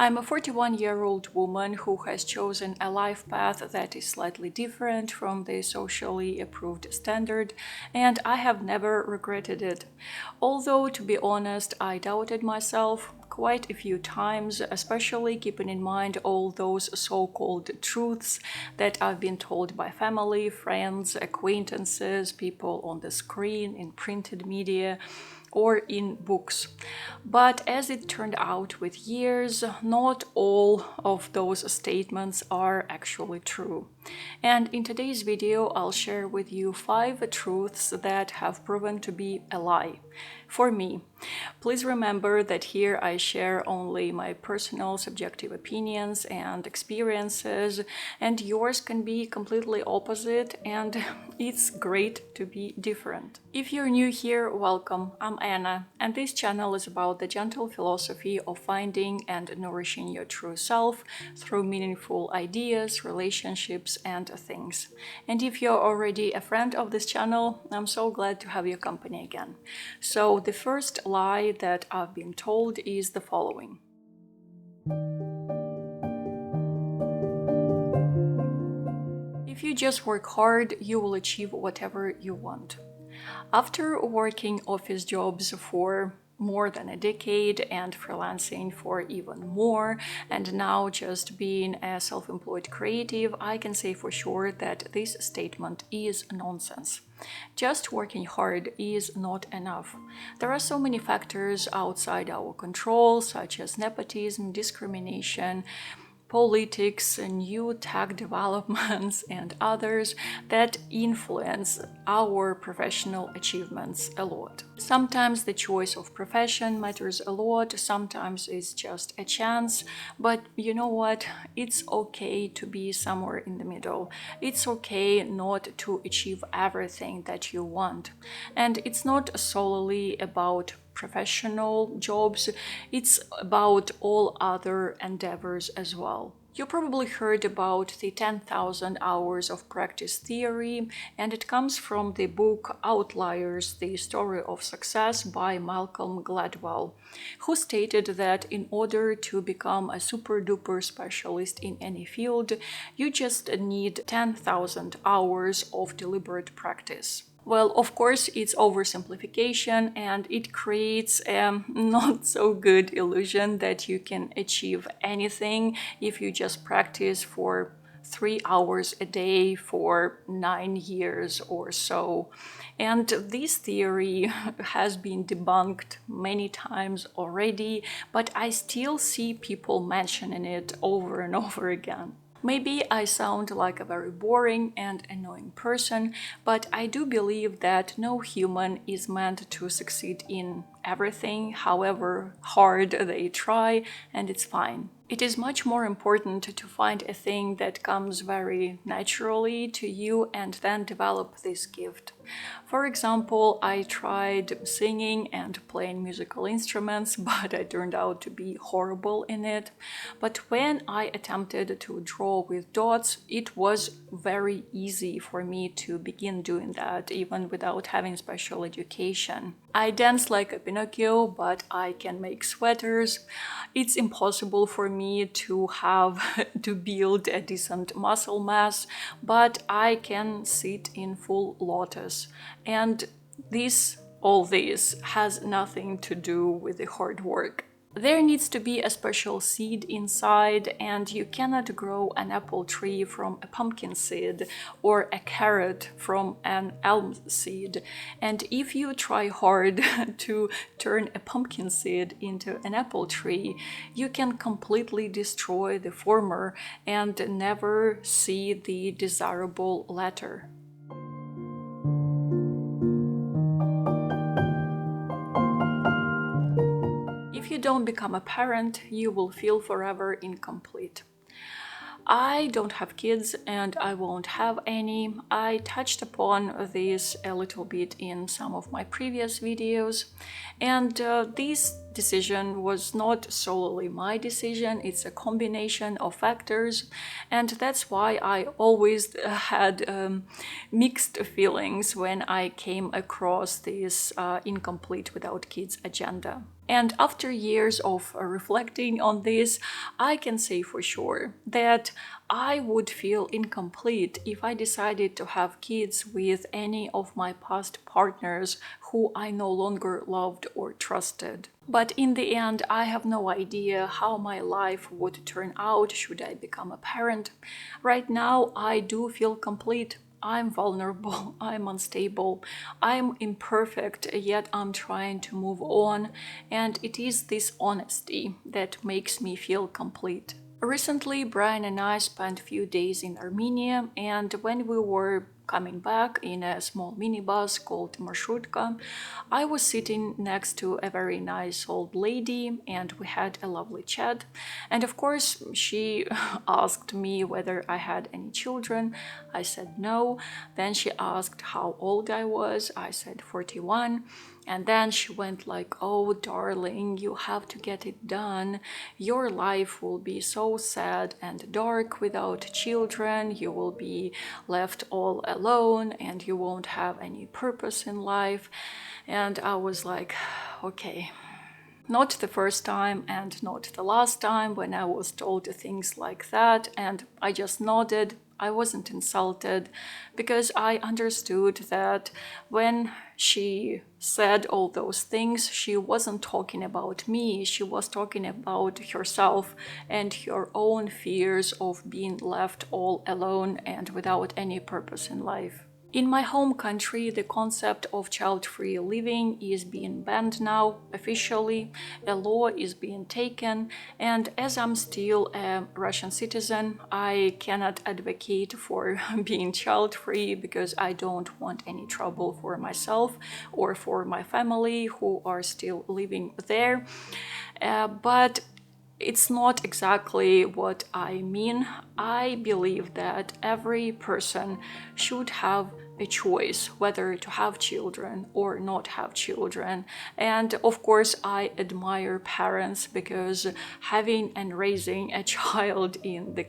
I'm a 41-year-old woman who has chosen a life path that is slightly different from the socially approved standard, and I have never regretted it. Although, to be honest, I doubted myself quite a few times, especially keeping in mind all those so-called truths that I've been told by family, friends, acquaintances, people on the screen, in printed media, or in books. But as it turned out with years, not all of those statements are actually true. And in today's video, I'll share with you 5 truths that have proven to be a lie for me. Please remember that here I share only my personal subjective opinions and experiences, and yours can be completely opposite, and it's great to be different. If you're new here, welcome. I'm Anna, and this channel is about the gentle philosophy of finding and nourishing your true self through meaningful ideas, relationships, and things. And if you're already a friend of this channel, I'm so glad to have your company again. So the first lie that I've been told is the following. If you just work hard, you will achieve whatever you want. After working office jobs for more than a decade and freelancing for even more, and now just being a self-employed creative, I can say for sure that this statement is nonsense. Just working hard is not enough. There are so many factors outside our control, such as nepotism, discrimination, politics, new tech developments, and others that influence our professional achievements a lot. Sometimes the choice of profession matters a lot, sometimes it's just a chance, but you know what? It's okay to be somewhere in the middle. It's okay not to achieve everything that you want. And it's not solely about professional jobs, it's about all other endeavors as well. You probably heard about the 10,000 hours of practice theory, and it comes from the book Outliers, the Story of Success by Malcolm Gladwell, who stated that in order to become a super-duper specialist in any field, you just need 10,000 hours of deliberate practice. Well, of course, it's oversimplification, and it creates a not so good illusion that you can achieve anything if you just practice for 3 hours a day for 9 years or so. And this theory has been debunked many times already, but I still see people mentioning it over and over again. Maybe I sound like a very boring and annoying person, but I do believe that no human is meant to succeed in everything, however hard they try, and it's fine. It is much more important to find a thing that comes very naturally to you and then develop this gift. For example, I tried singing and playing musical instruments, but I turned out to be horrible in it. But when I attempted to draw with dots, it was very easy for me to begin doing that, even without having special education. I dance like a Pinocchio, but I can make sweaters. It's impossible for me to build a decent muscle mass, but I can sit in full lotus. And all this has nothing to do with the hard work. There needs to be a special seed inside, and you cannot grow an apple tree from a pumpkin seed or a carrot from an elm seed. And if you try hard to turn a pumpkin seed into an apple tree, you can completely destroy the former and never see the desirable latter. If you don't become a parent, you will feel forever incomplete. I don't have kids and I won't have any. I touched upon this a little bit in some of my previous videos, and this decision was not solely my decision, it's a combination of factors, and that's why I always had mixed feelings when I came across this incomplete without kids agenda. And after years of reflecting on this, I can say for sure that I would feel incomplete if I decided to have kids with any of my past partners who I no longer loved or trusted. But in the end, I have no idea how my life would turn out should I become a parent. Right now, I do feel complete. I'm vulnerable, I'm unstable, I'm imperfect, yet I'm trying to move on, and it is this honesty that makes me feel complete. Recently, Brian and I spent a few days in Armenia, and when we were coming back in a small minibus called Marshutka, I was sitting next to a very nice old lady and we had a lovely chat. And of course, she asked me whether I had any children. I said no. Then she asked how old I was. I said 41. And then she went like, oh, darling, you have to get it done. Your life will be so sad and dark without children. You will be left all alone and you won't have any purpose in life. And I was like, okay. Not the first time and not the last time when I was told things like that, and I just nodded. I wasn't insulted because I understood that when she said all those things, she wasn't talking about me, she was talking about herself and her own fears of being left all alone and without any purpose in life. In my home country, the concept of child-free living is being banned now, officially. A law is being taken, and as I'm still a Russian citizen, I cannot advocate for being child-free because I don't want any trouble for myself or for my family who are still living there. But it's not exactly what I mean. I believe that every person should have a choice whether to have children or not have children. And of course, I admire parents because having and raising a child in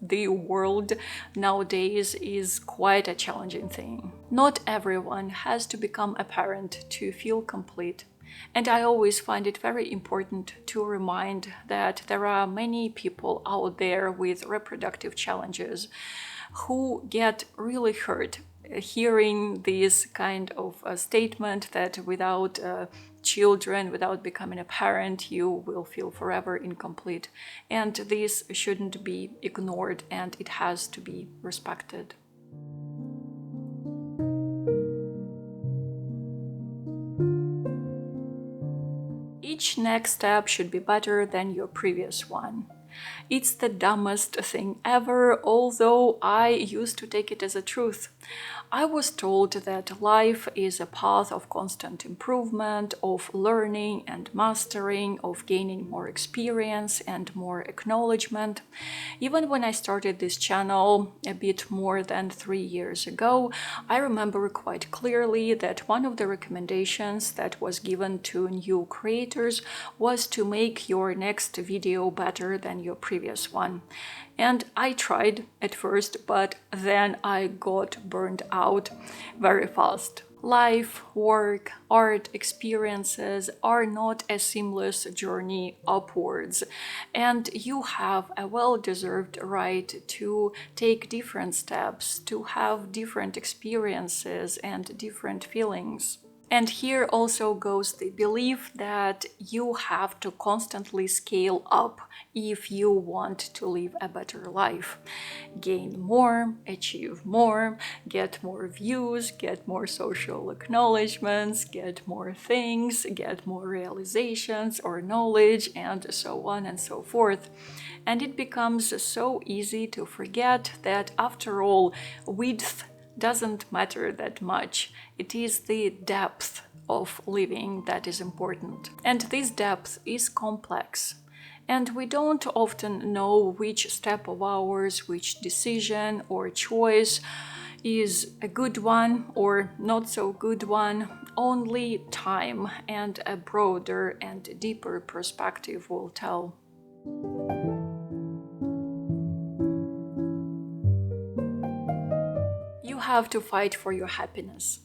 the world nowadays is quite a challenging thing. Not everyone has to become a parent to feel complete. And I always find it very important to remind that there are many people out there with reproductive challenges who get really hurt hearing this kind of statement that without children, without becoming a parent, you will feel forever incomplete. And this shouldn't be ignored and it has to be respected. Each next step should be better than your previous one. It's the dumbest thing ever, although I used to take it as a truth. I was told that life is a path of constant improvement, of learning and mastering, of gaining more experience and more acknowledgement. Even when I started this channel a bit more than 3 years ago, I remember quite clearly that one of the recommendations that was given to new creators was to make your next video better than your previous one. And I tried at first, but then I got burned out very fast. Life, work, art, experiences are not a seamless journey upwards, and you have a well-deserved right to take different steps, to have different experiences and different feelings. And here also goes the belief that you have to constantly scale up if you want to live a better life. Gain more, achieve more, get more views, get more social acknowledgements, get more things, get more realizations or knowledge, and so on and so forth. And it becomes so easy to forget that after all, width doesn't matter that much. It is the depth of living that is important. And this depth is complex. And we don't often know which step of ours, which decision or choice is a good one or not so good one. Only time and a broader and deeper perspective will tell. You have to fight for your happiness.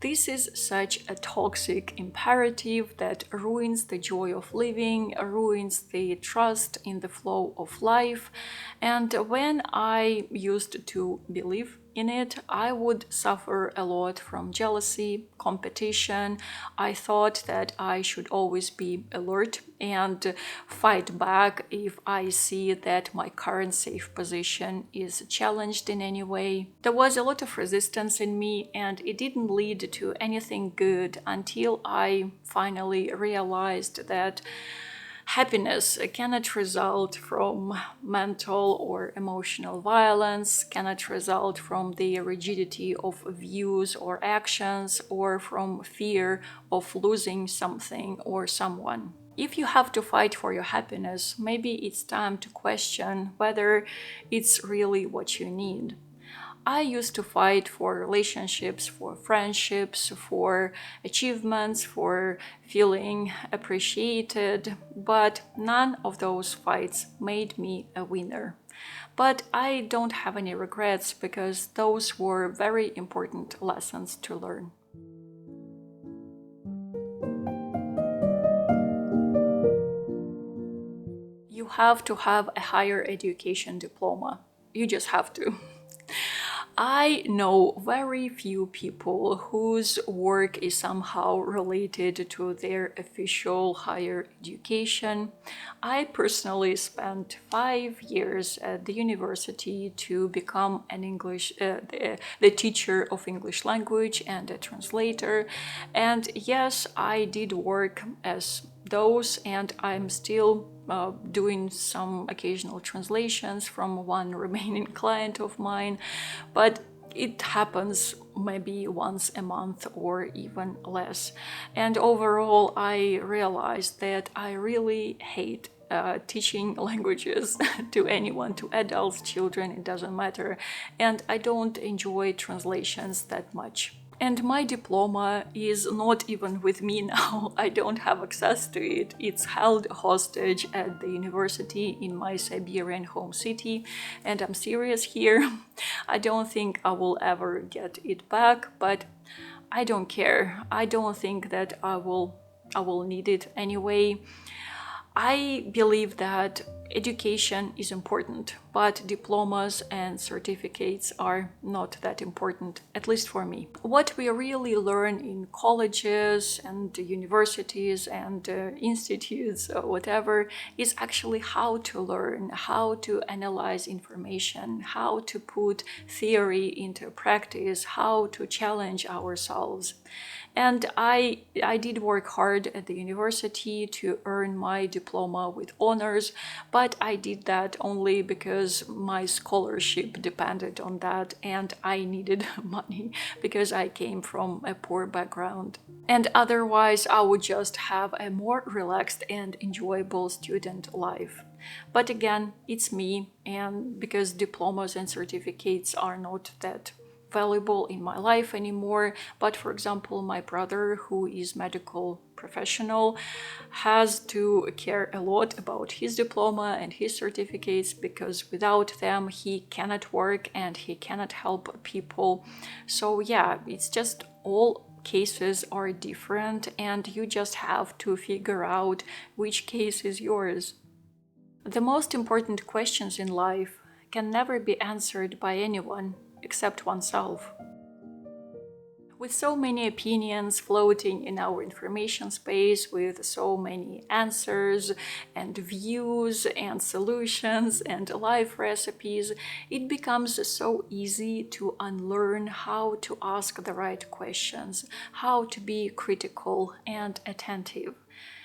This is such a toxic imperative that ruins the joy of living, ruins the trust in the flow of life. And when I used to believe in it, I would suffer a lot from jealousy, competition. I thought that I should always be alert and fight back if I see that my current safe position is challenged in any way. There was a lot of resistance in me, and it didn't lead to anything good until I finally realized that happiness cannot result from mental or emotional violence, cannot result from the rigidity of views or actions, or from fear of losing something or someone. If you have to fight for your happiness, maybe it's time to question whether it's really what you need. I used to fight for relationships, for friendships, for achievements, for feeling appreciated, but none of those fights made me a winner. But I don't have any regrets because those were very important lessons to learn. You have to have a higher education diploma. You just have to. I know very few people whose work is somehow related to their official higher education. I personally spent 5 years at the university to become an the teacher of English language and a translator. And yes, I did work as those, and I'm still doing some occasional translations from one remaining client of mine, but it happens maybe once a month or even less. And overall, I realized that I really hate teaching languages to anyone, to adults, children, it doesn't matter. And I don't enjoy translations that much. And my diploma is not even with me now. I don't have access to it. It's held hostage at the university in my Siberian home city. And I'm serious here. I don't think I will ever get it back, but I don't care. I don't think that I will need it anyway. I believe that education is important, but diplomas and certificates are not that important, at least for me. What we really learn in colleges and universities and institutes or whatever is actually how to learn, how to analyze information, how to put theory into practice, how to challenge ourselves. And I did work hard at the university to earn my diploma with honors, but I did that only because my scholarship depended on that and I needed money because I came from a poor background. And otherwise, I would just have a more relaxed and enjoyable student life. But again, it's me, and because diplomas and certificates are not that valuable in my life anymore. But for example, my brother, who is medical professional, has to care a lot about his diploma and his certificates because without them he cannot work and he cannot help people. So yeah, it's just all cases are different and you just have to figure out which case is yours. The most important questions in life can never be answered by anyone except oneself. With so many opinions floating in our information space, with so many answers and views and solutions and life recipes, it becomes so easy to unlearn how to ask the right questions, how to be critical and attentive.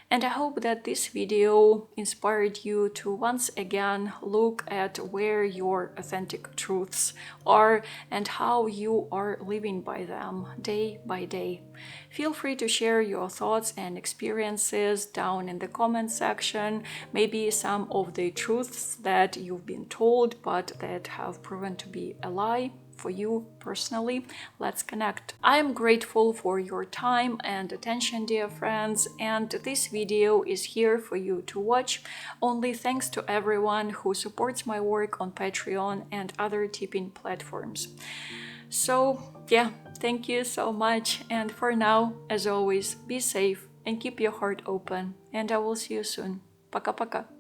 And I hope that this video inspired you to once again look at where your authentic truths are and how you are living by them day by day. Feel free to share your thoughts and experiences down in the comment section, maybe some of the truths that you've been told but that have proven to be a lie. for you personally. Let's connect. I am grateful for your time and attention, dear friends, and this video is here for you to watch. Only thanks to everyone who supports my work on Patreon and other tipping platforms. So yeah, thank you so much, and for now, as always, be safe and keep your heart open, and I will see you soon. Пока-пока.